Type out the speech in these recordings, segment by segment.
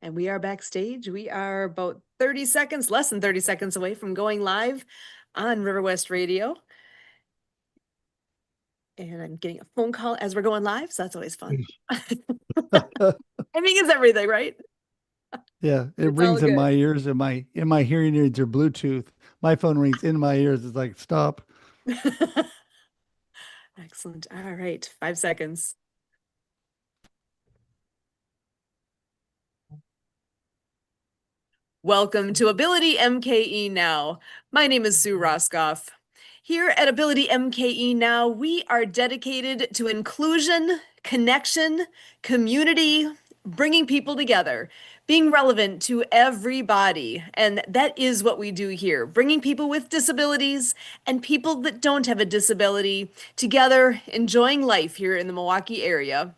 And we are backstage. We are about 30 seconds, less than 30 seconds away from going live on River West Radio. And I'm getting a phone call as we're going live, so that's always fun. Timing is everything, right? Yeah, it It's all rings in good. my ears and my hearing aids are Bluetooth. My phone rings in my ears. It's like, stop. Excellent. All right, 5 seconds. Welcome to AbilityMKE Now. My name is Sue Roskopf. Here at AbilityMKE Now, we are dedicated to inclusion, connection, community, bringing people together, being relevant to everybody. And that is what we do here, bringing people with disabilities and people that don't have a disability together, enjoying life here in the Milwaukee area.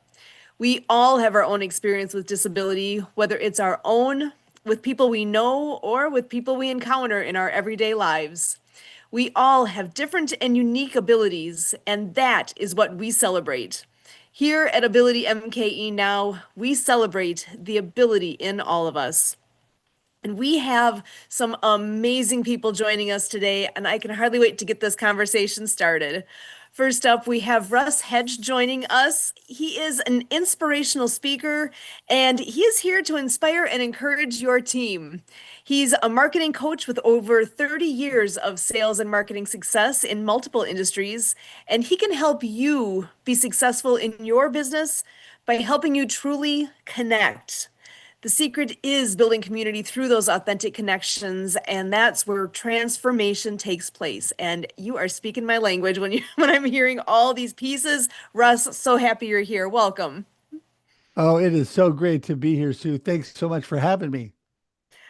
We all have our own experience with disability, whether it's our own, with people we know, or with people we encounter in our everyday lives. We all have different and unique abilities, and that is what we celebrate. Here at Ability MKE Now, we celebrate the ability in all of us. And we have some amazing people joining us today, and I can hardly wait to get this conversation started. First up, we have Russ Hedge joining us. He is an inspirational speaker, and he is here to inspire and encourage your team. He's a marketing coach with over 30 years of sales and marketing success in multiple industries, and he can help you be successful in your business by helping you truly connect. The secret is building community through those authentic connections, and that's where transformation takes place. And you are speaking my language when when I'm hearing all these pieces. Russ, so happy you're here. Welcome. Oh, it is so great to be here, Sue. Thanks so much for having me.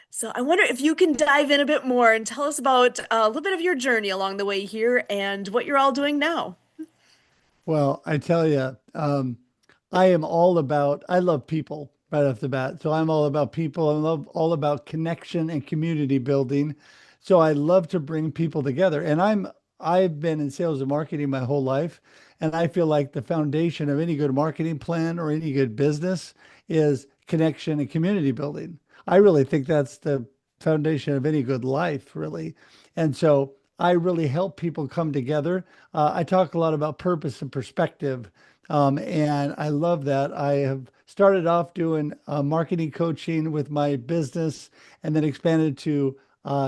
So I wonder if you can dive in a bit more and tell us about a little bit of your journey along the way here and what you're all doing now. Well, I tell you, I love people right off the bat. So I'm all about people. I love all about connection and community building. So I love to bring people together. I've been in sales and marketing my whole life. And I feel like the foundation of any good marketing plan or any good business is connection and community building. I really think that's the foundation of any good life, really. And so I really help people come together. I talk a lot about purpose and perspective, and I love that. I have started off doing marketing coaching with my business and then expanded to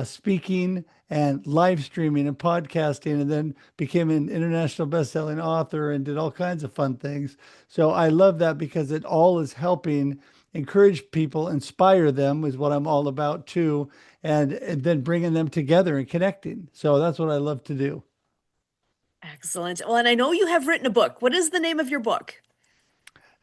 speaking and live streaming and podcasting, and then became an international best-selling author and did all kinds of fun things. So I love that because it all is helping encourage people, inspire them is what I'm all about too, and then bringing them together and connecting. So that's what I love to do. Excellent. Well, and I know you have written a book. What is the name of your book?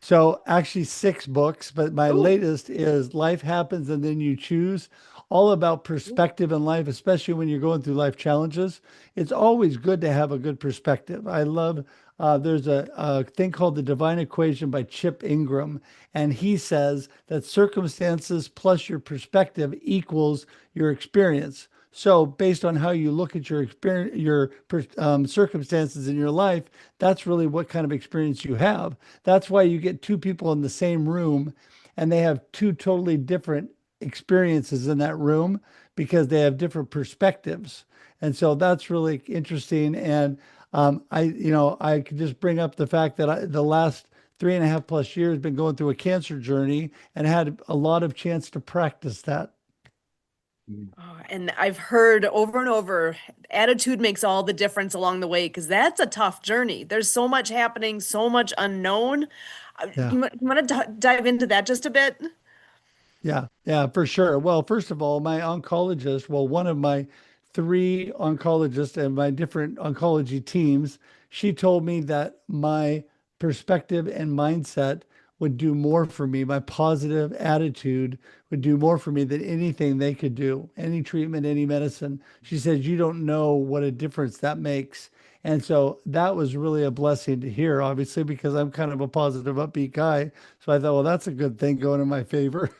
So actually 6 books, but my Ooh. latest is Life Happens and Then You Choose, all about perspective in life, especially when you're going through life challenges. It's always good to have a good perspective. I love, there's a thing called the Divine Equation by Chip Ingram, and he says that circumstances plus your perspective equals your experience. So based on how you look at your experience, circumstances in your life, that's really what kind of experience you have. That's why you get two people in the same room and they have two totally different experiences in that room because they have different perspectives. And so that's really interesting. And I could just bring up the fact that the last 3.5+ years been going through a cancer journey and had a lot of chance to practice that. Oh, and I've heard over and over, attitude makes all the difference along the way because that's a tough journey. There's so much happening, so much unknown. Yeah. You want to dive into that just a bit? Yeah, yeah, for sure. Well, first of all, my oncologist, well, one of my three oncologists and my different oncology teams, she told me that my perspective and mindset would do more for me. My positive attitude would do more for me than anything they could do, any treatment, any medicine. She said, you don't know what a difference that makes. And so that was really a blessing to hear, obviously, because I'm kind of a positive, upbeat guy. So I thought, well, that's a good thing going in my favor.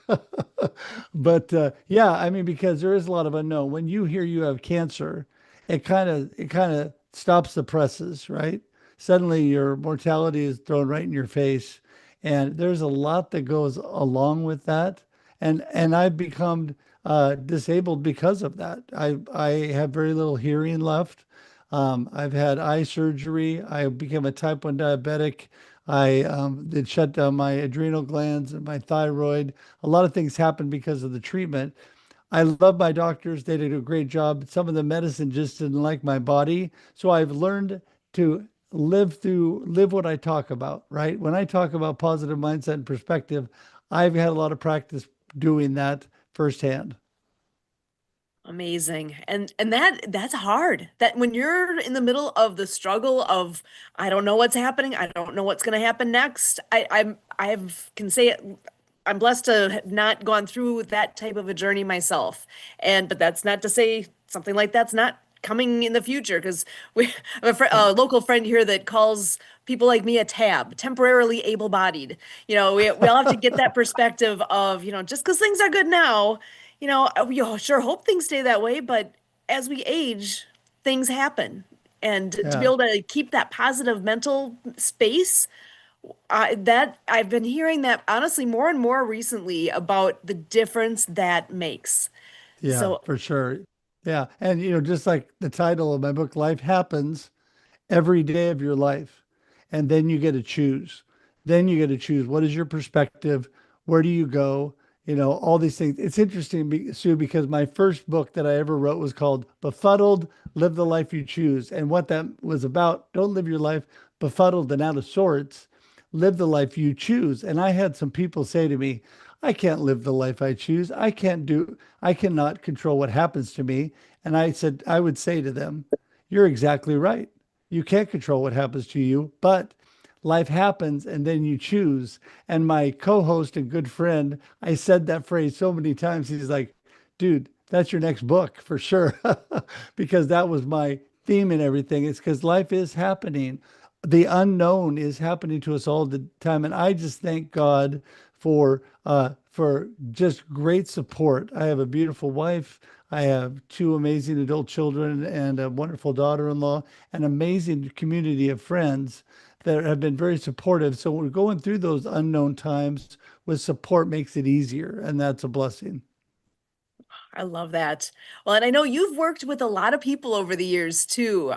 But yeah, I mean, because there is a lot of unknown. When you hear you have cancer, it kind of stops the presses, right? Suddenly your mortality is thrown right in your face. And there's a lot that goes along with that. and I've become disabled because of that. I have very little hearing left. I've had eye surgery. I became a type 1 diabetic. It shut down my adrenal glands and my thyroid. A lot of things happened because of the treatment. I love my doctors. They did a great job. Some of the medicine just didn't like my body. So I've learned to live what I talk about, right? When I talk about positive mindset and perspective, I've had a lot of practice doing that firsthand. Amazing. And that's hard. That when you're in the middle of the struggle of I don't know what's happening, I don't know what's going to happen next. Can say it, I'm blessed to have not gone through that type of a journey myself. And but that's not to say something like that's not coming in the future because we have a local friend here that calls people like me a tab, temporarily able-bodied. We all have to get that perspective of, just because things are good now, we all sure hope things stay that way, but as we age, things happen. And to be Yeah. able to keep that positive mental space, that I've been hearing that honestly more and more recently about the difference that makes. Yeah, So for sure. Yeah. And, just like the title of my book, Life Happens every day of your life. And then you get to choose. Then you get to choose what is your perspective? Where do you go? All these things. It's interesting, Sue, because my first book that I ever wrote was called Befuddled, Live the Life You Choose. And what that was about, don't live your life befuddled and out of sorts, live the life you choose. And I had some people say to me, I can't live the life I choose. I cannot control what happens to me. And I would say to them, you're exactly right. You can't control what happens to you, but life happens and then you choose. And my co-host and good friend, I said that phrase so many times. He's like, dude, that's your next book for sure. Because that was my theme and everything. It's because life is happening. The unknown is happening to us all the time. And I just thank God for just great support. I have a beautiful wife. I have two amazing adult children and a wonderful daughter-in-law, an amazing community of friends that have been very supportive. So we're going through those unknown times with support makes it easier, and that's a blessing. I love that. Well, and I know you've worked with a lot of people over the years too,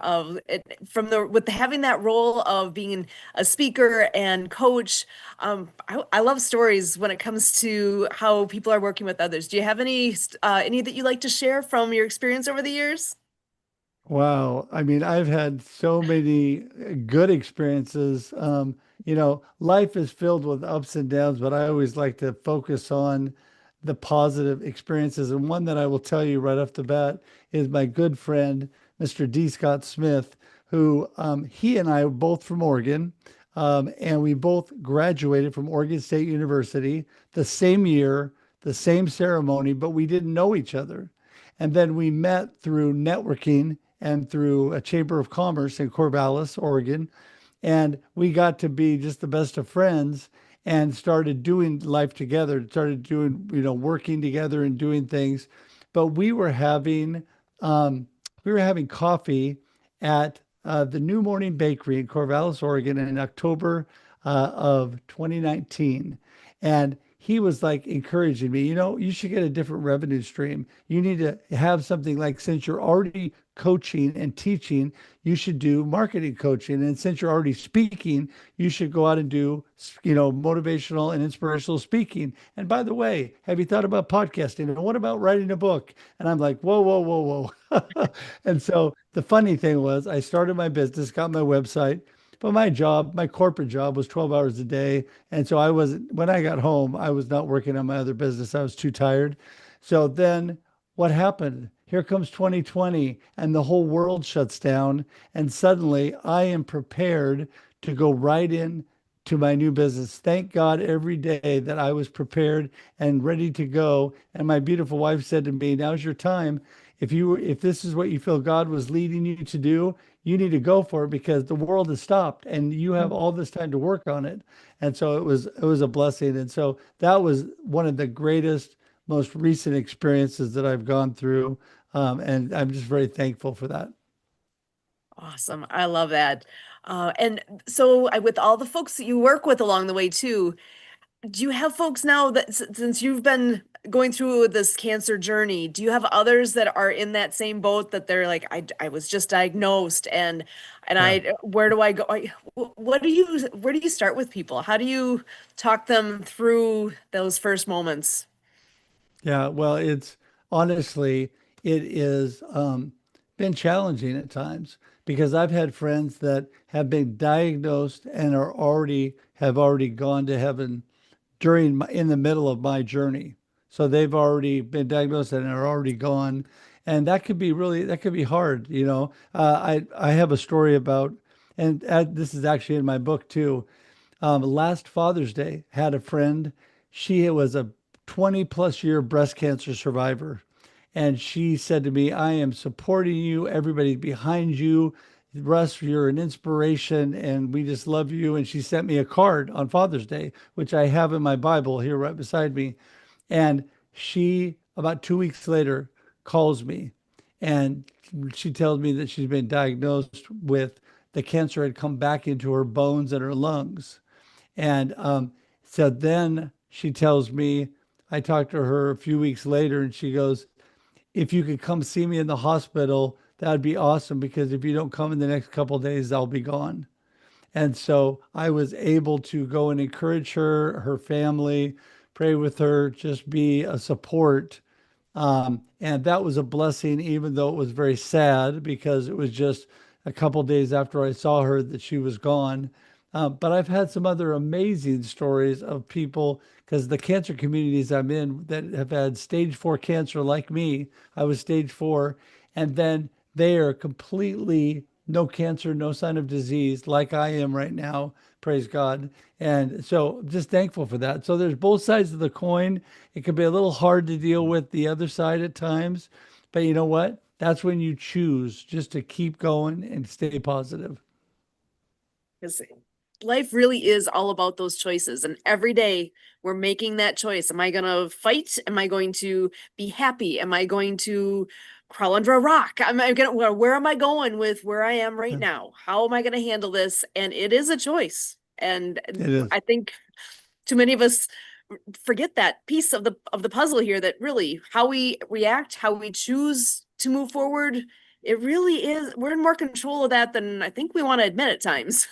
from the with having that role of being a speaker and coach. I love stories when it comes to how people are working with others. Do you have any that you like to share from your experience over the years? Wow. I mean, I've had so many good experiences. Life is filled with ups and downs, but I always like to focus on the positive experiences. And one that I will tell you right off the bat is my good friend, Mr. D. Scott Smith, who he and I are both from Oregon. And we both graduated from Oregon State University the same year, the same ceremony, but we didn't know each other. And then we met through networking and through a Chamber of Commerce in Corvallis, Oregon. And we got to be just the best of friends and started doing life together, started doing, working together and doing things. But we were having coffee at the New Morning Bakery in Corvallis, Oregon in October of 2019. And he was like encouraging me, you should get a different revenue stream. You need to have something like, since you're already coaching and teaching, you should do marketing coaching. And since you're already speaking, you should go out and do, motivational and inspirational speaking. And by the way, have you thought about podcasting? And what about writing a book? And I'm like, whoa, whoa, whoa, whoa. And so the funny thing was, I started my business, got my website, but my corporate job was 12 hours a day. And so when I got home, I was not working on my other business. I was too tired. So then what happened? Here comes 2020 and the whole world shuts down. And suddenly I am prepared to go right in to my new business. Thank God every day that I was prepared and ready to go. And my beautiful wife said to me, now's your time. If this is what you feel God was leading you to do, you need to go for it because the world has stopped and you have all this time to work on it. And so it was a blessing. And so that was one of the greatest, most recent experiences that I've gone through. And I'm just very thankful for that. Awesome. I love that. And so with all the folks that you work with along the way too, do you have folks now that since you've been going through this cancer journey, do you have others that are in that same boat that they're like, I was just diagnosed and Yeah. I where do I go? What do you where do you start with people? How do you talk them through those first moments? Yeah, well, it's honestly, it is been challenging at times because I've had friends that have been diagnosed and have already gone to heaven in the middle of my journey. So they've already been diagnosed and are already gone, and that could be hard. I have a story about, and this is actually in my book too. Last Father's Day, had a friend. She was a 20 plus year breast cancer survivor. And she said to me, I am supporting you. Everybody's behind you. Russ, you're an inspiration and we just love you. And she sent me a card on Father's Day, which I have in my Bible here right beside me. And she, about 2 weeks later, calls me and she tells me that she's been diagnosed with the cancer had come back into her bones and her lungs. And so then she tells me, I talked to her a few weeks later, and she goes, if you could come see me in the hospital, that'd be awesome because if you don't come in the next couple of days, I'll be gone. And so I was able to go and encourage her, her family, pray with her, just be a support. And that was a blessing, even though it was very sad because it was just a couple days after I saw her that she was gone. But I've had some other amazing stories of people because the cancer communities I'm in that have had stage 4 cancer like me, I was stage 4, and then they are completely no cancer, no sign of disease like I am right now. Praise God. And so just thankful for that. So there's both sides of the coin. It can be a little hard to deal with the other side at times, but you know what? That's when you choose just to keep going and stay positive. Because life really is all about those choices. And every day we're making that choice. Am I going to fight? Am I going to be happy? Am I going to crawl under a rock? Am I going to, where am I going with where I am right Yeah, now? How am I going to handle this? And it is a choice. And it is. I think too many of us forget that piece of the puzzle here that really how we react, how we choose to move forward, it really is we're in more control of that than I think we want to admit at times.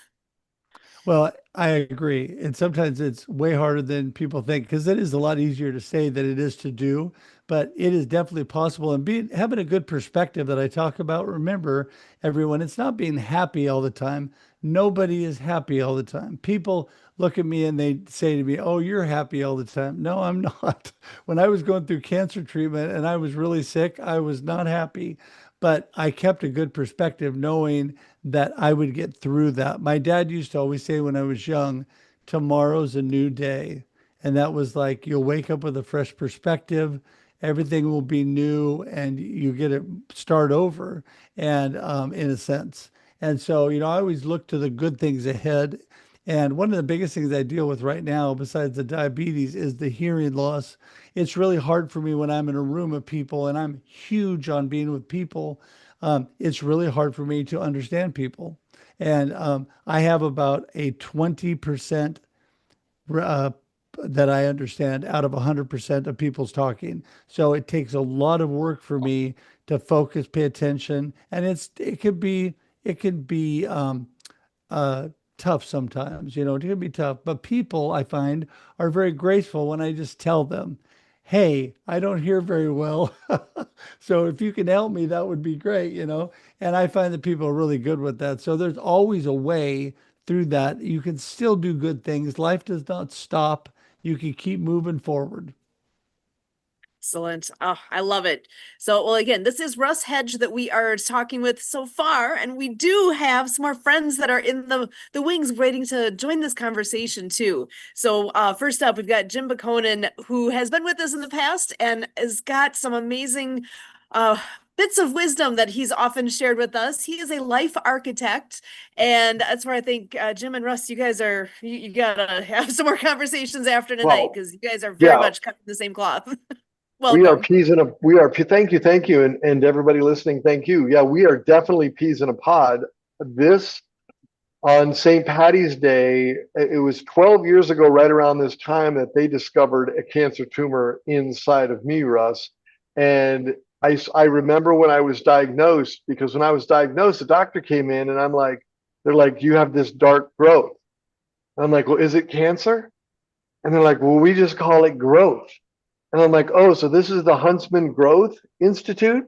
Well, I agree. And sometimes it's way harder than people think because it is a lot easier to say than it is to do, but it is definitely possible. And having a good perspective that I talk about, remember, everyone, it's not being happy all the time. Nobody is happy all the time. People look at me and they say to me, oh, you're happy all the time. No, I'm not. When I was going through cancer treatment and I was really sick, I was not happy. But I kept a good perspective knowing that I would get through that. My dad used to always say when I was young, tomorrow's a new day. And that was like, you'll wake up with a fresh perspective, everything will be new, and you get to start over, and in a sense. And so, I always look to the good things ahead. And one of the biggest things I deal with right now, besides the diabetes, is the hearing loss. It's really hard for me when I'm in a room of people, and I'm huge on being with people. It's really hard for me to understand people. And I have about a 20% uh, that I understand out of 100% of people's talking. So it takes a lot of work for me to focus, pay attention, and it can be uh, tough sometimes. It can be tough. But people, I find, are very graceful when I just tell them, hey, I don't hear very well. So if you can help me, that would be great. And I find that people are really good with that. So there's always a way through that. You can still do good things. Life does not stop. You can keep moving forward. Excellent. Oh, I love it. So, well, again, this is Russ Hedge that we are talking with so far, and we do have some more friends that are in the wings waiting to join this conversation too. So, first up, we've got Jim Pehkonen, who has been with us in the past and has got some amazing uh, bits of wisdom that he's often shared with us. He is a life architect, and that's where I think Jim and Russ, you gotta have some more conversations after tonight Well, because you guys are very yeah, much cut from the same cloth. we are Welcome. peas in a we are thank you, and everybody listening, thank you. Yeah, we are definitely peas in a pod. This on St. Patty's Day, it was 12 years ago, right around this time, that they discovered a cancer tumor inside of me, Russ. And I remember when I was diagnosed, because when I was diagnosed, the doctor came in and they're like, you have this dark growth. And I'm like, well, is it cancer? And they're like, well, we just call it growth. And I'm like, oh, so this is the Huntsman Growth Institute?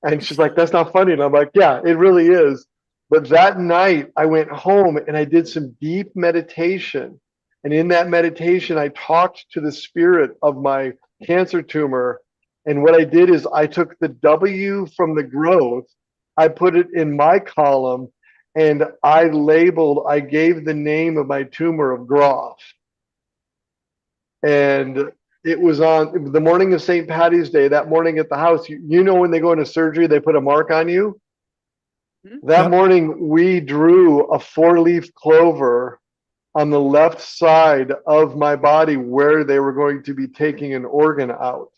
And she's like, that's not funny. And I'm like, yeah, it really is. But that night, I went home and I did some deep meditation. And in that meditation, I talked to the spirit of my cancer tumor. And what I did is I took the W from the growth, I put it in my column, and I gave the name of my tumor of Groff. And it was on the morning of St. Patty's Day, that morning at the house. You know, when they go into surgery, they put a mark on you. That morning, we drew a 4-leaf clover on the left side of my body where they were going to be taking an organ out.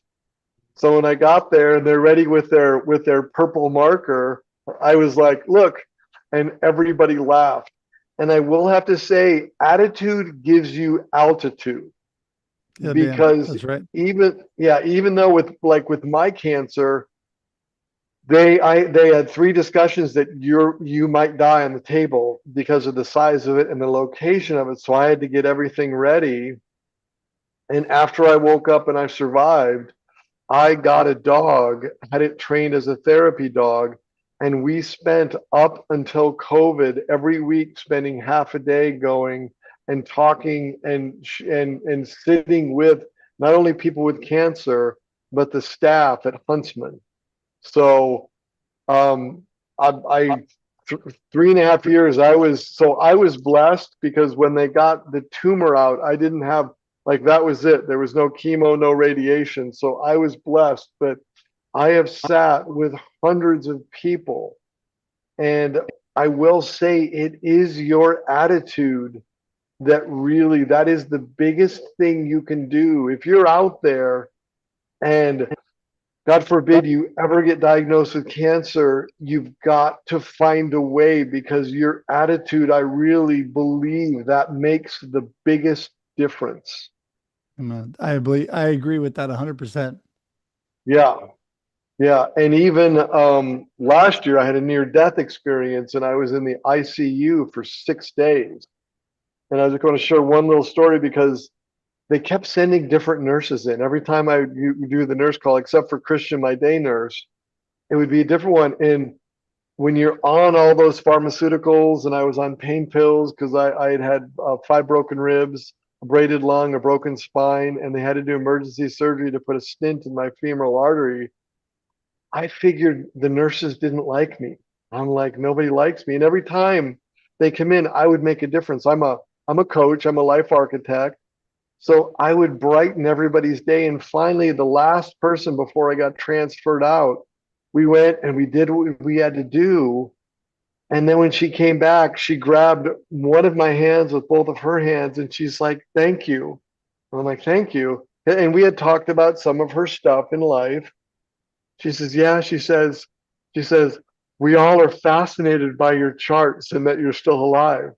So when I got there and they're ready with their purple marker, I was like, look, and everybody laughed. And I will have to say, attitude gives you altitude. Yeah, because that's right. even though with my cancer, they had 3 discussions that you might die on the table because of the size of it and the location of it. So I had to get everything ready. And after I woke up and I survived, I got a dog, had it trained as a therapy dog, and we spent up until COVID every week spending half a day going and talking and sitting with not only people with cancer but the staff at Huntsman. So I 3.5 years I was blessed, because when they got the tumor out, I didn't have, like, that was it. There was no chemo, no radiation. So I was blessed, but I have sat with hundreds of people, and I will say it is your attitude that is the biggest thing you can do. If you're out there and God forbid you ever get diagnosed with cancer, you've got to find a way, because your attitude, I really believe, that makes the biggest difference. I agree with that 100%. Yeah. Yeah. And even last year, I had a near death experience and I was in the ICU for 6 days. And I was going to share one little story, because they kept sending different nurses in. Every time you do the nurse call, except for Christian, my day nurse, it would be a different one. And when you're on all those pharmaceuticals, and I was on pain pills because I had 5 broken ribs, a braided lung, a broken spine, and they had to do emergency surgery to put a stent in my femoral artery. I figured the nurses didn't like me. I'm like, nobody likes me. And every time they come in, I would make a difference. I'm a coach, I'm a life architect. So I would brighten everybody's day. And finally, the last person before I got transferred out, we went and we did what we had to do. And then when she came back, she grabbed one of my hands with both of her hands and she's like, thank you. And I'm like, thank you. And we had talked about some of her stuff in life. She says, yeah, she says, we all are fascinated by your charts and that you're still alive.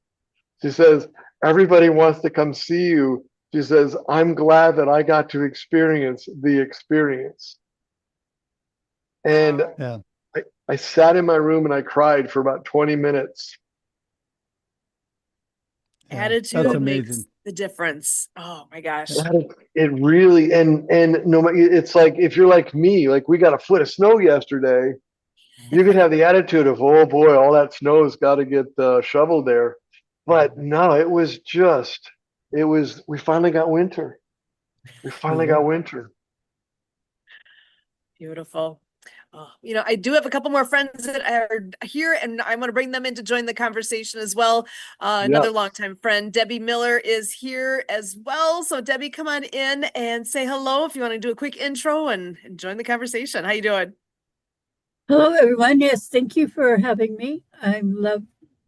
She says, everybody wants to come see you. She says, I'm glad that I got to experience the experience. And Yeah. I sat in my room and I cried for about 20 minutes. Attitude makes the difference. Oh my gosh. It really, and no, it's like, if you're like me, like we got a foot of snow yesterday, you could have the attitude of, oh boy, all that snow's got to get shoveled there. But no, we finally got winter. We finally got winter. Beautiful. I do have a couple more friends that are here, and I want to bring them in to join the conversation as well. Another longtime friend, Deby Miller, is here as well. So Deby, come on in and say hello if you want to do a quick intro and join the conversation. How you doing? Hello, everyone. Yes, thank you for having me. I love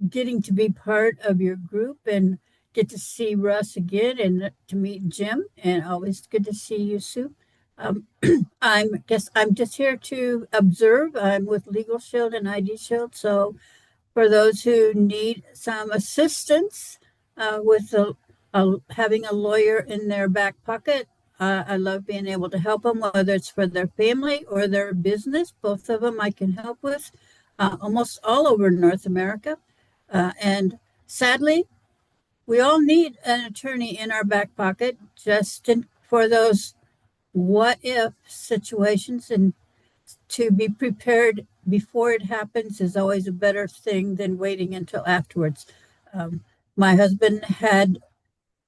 getting to be part of your group and get to see Russ again and to meet Jim. And always good to see you, Sue. I'm just here to observe. I'm with Legal Shield and ID Shield. So for those who need some assistance with having a lawyer in their back pocket. I love being able to help them, whether it's for their family or their business. Both of them I can help with almost all over North America. And sadly, we all need an attorney in our back pocket for those what if situations, and to be prepared before it happens is always a better thing than waiting until afterwards. My husband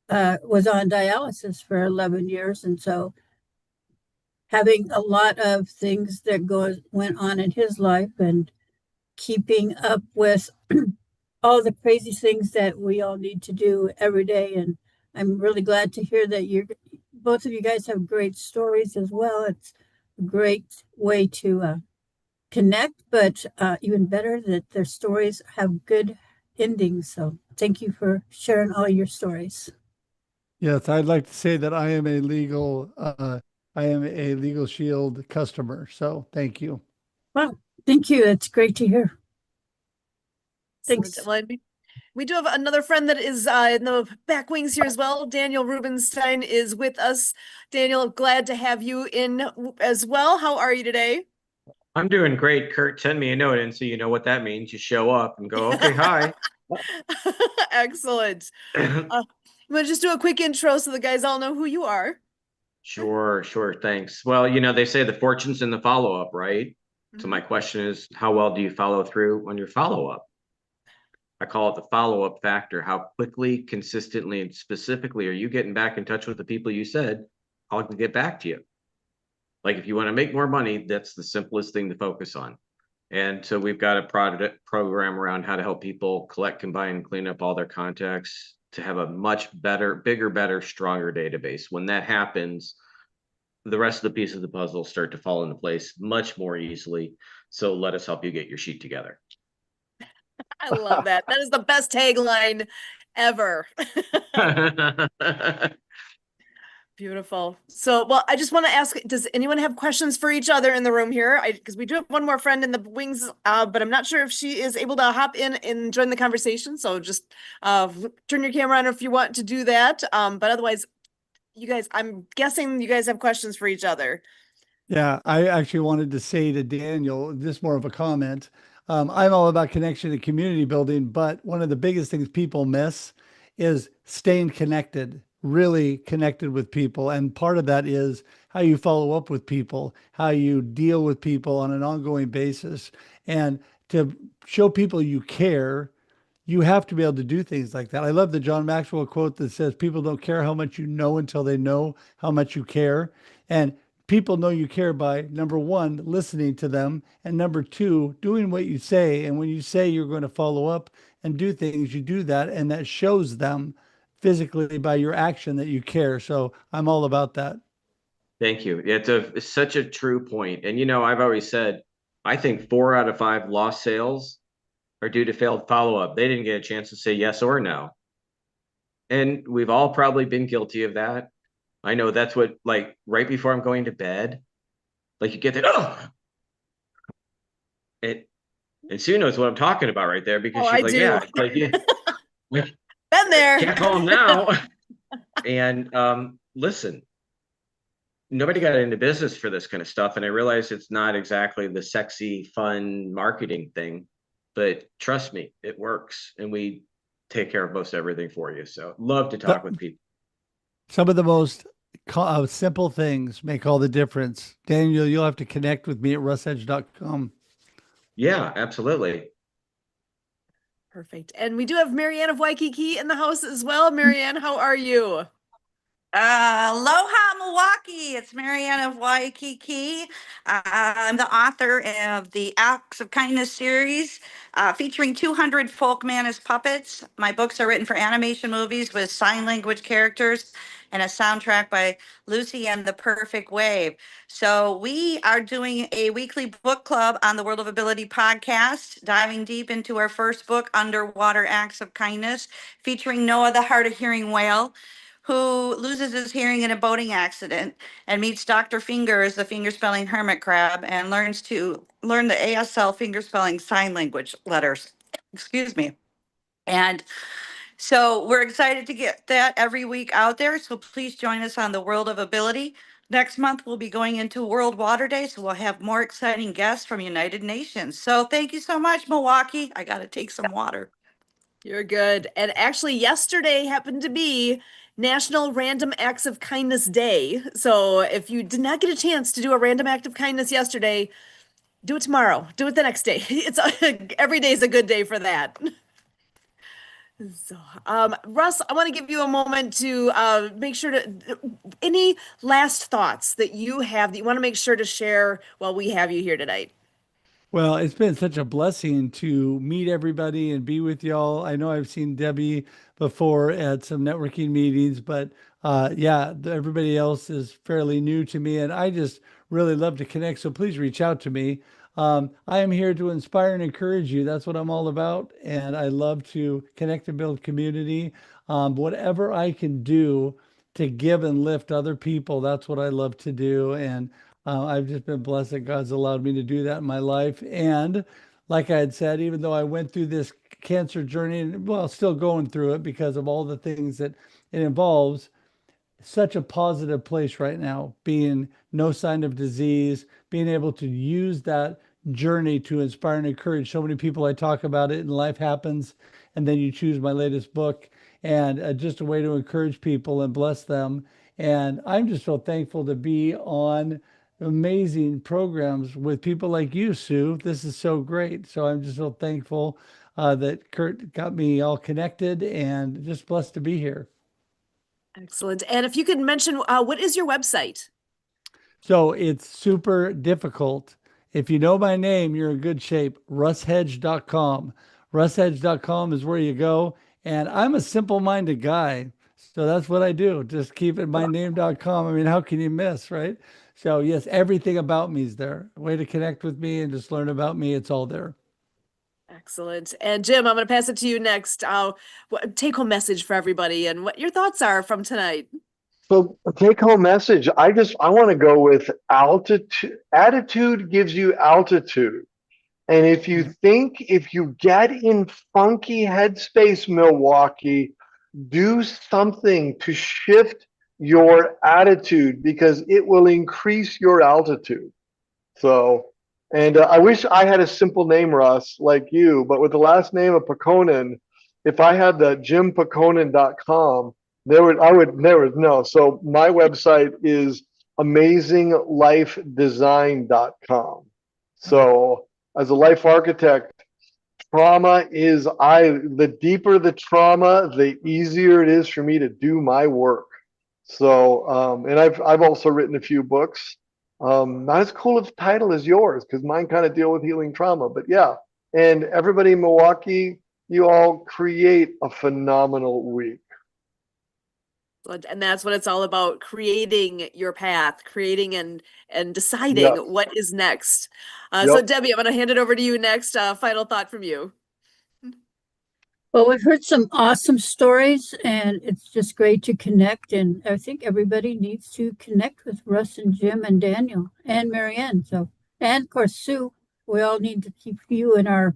was on dialysis for 11 years, and so having a lot of things that went on in his life and keeping up with all the crazy things that we all need to do every day. And I'm really glad to hear that both of you guys have great stories as well. It's a great way to connect, but even better that their stories have good endings. So thank you for sharing all your stories. Yes, I'd like to say that I am a Legal Shield customer. So thank you. Wow, thank you. That's great to hear. Thanks. Well, we do have another friend that is in the back wings here as well. Daniel Rubenstein is with us. Daniel, glad to have you in as well. How are you today? I'm doing great. Kurt, send me a note and so you know what that means. You show up and go, okay, hi. Excellent. You want to just do a quick intro so the guys all know who you are? Sure, thanks. Well, they say the fortune's in the follow-up, right? So my question is, how well do you follow through on your follow-up? I call it the follow-up factor. How quickly, consistently, and specifically are you getting back in touch with the people you said, I'll get back to you? Like if you want to make more money, that's the simplest thing to focus on. And so we've got a program around how to help people collect, combine, and clean up all their contacts to have a much better, bigger, better, stronger database. When that happens, the rest of the pieces of the puzzle start to fall into place much more easily. So let us help you get your sheet together. I love that. That is the best tagline ever. Beautiful. So, well, I just want to ask, does anyone have questions for each other in the room here? Because we do have one more friend in the wings, but I'm not sure if she is able to hop in and join the conversation. So just turn your camera on if you want to do that. But otherwise, you guys, I'm guessing you guys have questions for each other. Yeah, I actually wanted to say to Daniel, this more of a comment. I'm all about connection and community building, but one of the biggest things people miss is staying connected, really connected with people. And part of that is how you follow up with people, how you deal with people on an ongoing basis. And to show people you care, you have to be able to do things like that. I love the John Maxwell quote that says, people don't care how much you know until they know how much you care. And people know you care by, number one, listening to them, and number two, doing what you say. And when you say you're going to follow up and do things, you do that, and that shows them physically by your action that you care. So I'm all about that. Thank you. It's such a true point. And I've always said, I think 4 out of 5 lost sales are due to failed follow-up. They didn't get a chance to say yes or no. And we've all probably been guilty of that. I know that's what, like, right before I'm going to bed, like you get that, and Sue knows what I'm talking about right there because she's I like, do. yeah, it's like, yeah, been there. Can't call him now. And listen, nobody got into business for this kind of stuff. And I realize it's not exactly the sexy, fun marketing thing, but trust me, it works. And we take care of most everything for you. So love to talk with people. Some of the most simple things make all the difference. Daniel, you'll have to connect with me at russedge.com. Yeah, absolutely. Perfect. And we do have Marianne of Waikiki in the house as well. Marianne, how are you? Aloha, Milwaukee. It's Marianne of Waikiki. I'm the author of the Acts of Kindness series, featuring 200 folk manus puppets. My books are written for animation movies with sign language characters and a soundtrack by Lucy and the Perfect Wave. So we are doing a weekly book club on the World of Ability podcast, diving deep into our first book, Underwater Acts of Kindness, featuring Noah, the hard of hearing whale, who loses his hearing in a boating accident and meets Dr. Fingers, the finger-spelling hermit crab, and learns to learn the ASL finger-spelling sign language letters. Excuse me. And so we're excited to get that every week out there. So please join us on the World of Ability. Next month, we'll be going into World Water Day. So we'll have more exciting guests from United Nations. So thank you so much, Milwaukee. I got to take some water. You're good. And actually, yesterday happened to be National Random Acts of Kindness Day. So if you did not get a chance to do a random act of kindness yesterday, do it tomorrow. Do it the next day. It's every day is a good day for that. So, Russ, I want to give you a moment to make sure to any last thoughts that you have that you want to make sure to share while we have you here tonight. Well, it's been such a blessing to meet everybody and be with y'all. I know I've seen Deby before at some networking meetings, but yeah, everybody else is fairly new to me, and I just really love to connect. So please reach out to me. I am here to inspire and encourage you. That's what I'm all about, and I love to connect and build community. Whatever I can do to give and lift other people, that's what I love to do. And I've just been blessed that God's allowed me to do that in my life. And like I had said, even though I went through this cancer journey, and well, still going through it because of all the things that it involves, such a positive place right now, being no sign of disease, being able to use that journey to inspire and encourage so many people. I talk about it in Life Happens, and then you choose my latest book, and just a way to encourage people and bless them. And I'm just so thankful to be on amazing programs with people like you, Sue. This is so great. So I'm just so thankful that Kurt got me all connected and just blessed to be here. Excellent. And if you could mention, what is your website? So it's super difficult. If you know my name, you're in good shape. RussHedge.com. RussHedge.com is where you go. And I'm a simple-minded guy. So that's what I do. Just keep it myname.com. I mean, how can you miss, right? So yes, everything about me is there. A way to connect with me and just learn about me. It's all there. Excellent. And Jim, I'm going to pass it to you next. Take home message for everybody and what your thoughts are from tonight. So take home message. I want to go with altitude. Attitude gives you altitude. And if you get in funky headspace, Milwaukee, do something to shift your attitude because it will increase your altitude. So, and I wish I had a simple name, Russ, like you, but with the last name of Pehkonen, if I had the jimpehkonen.com, there was no. So my website is amazinglifedesign.com. So as a life architect, the deeper the trauma, the easier it is for me to do my work. So, and I've also written a few books. Not as cool of a title as yours, because mine kind of deal with healing trauma. But yeah, and everybody in Milwaukee, you all create a phenomenal week. And that's what it's all about, creating your path, creating and deciding what is next. So Deby, I'm going to hand it over to you next. Final thought from you. Well, we've heard some awesome stories, and it's just great to connect. And I think everybody needs to connect with Russ and Jim and Daniel and Marianne. So, and of course, Sue. We all need to keep you in our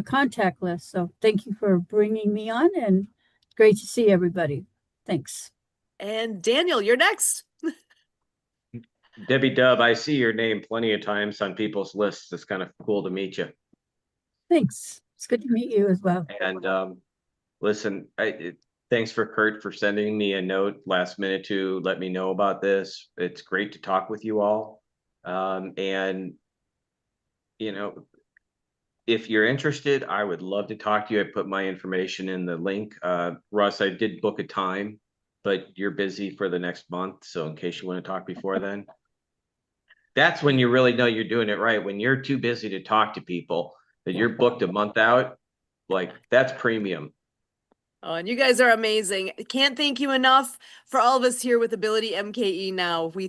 contact list. So, thank you for bringing me on, and great to see everybody. Thanks. And Daniel, you're next. Debbie Dub, I see your name plenty of times on people's lists. It's kind of cool to meet you. Thanks. It's good to meet you as well. And listen, thanks for Kurt for sending me a note last minute to let me know about this. It's great to talk with you all. And, you know, if you're interested, I would love to talk to you. I put my information in the link. Russ, I did book a time, but you're busy for the next month. So in case you want to talk before then, that's when you really know you're doing it right. When you're too busy to talk to people, that you're booked a month out, like that's premium. Oh, and you guys are amazing. Can't thank you enough for all of us here with AbilityMKE Now. We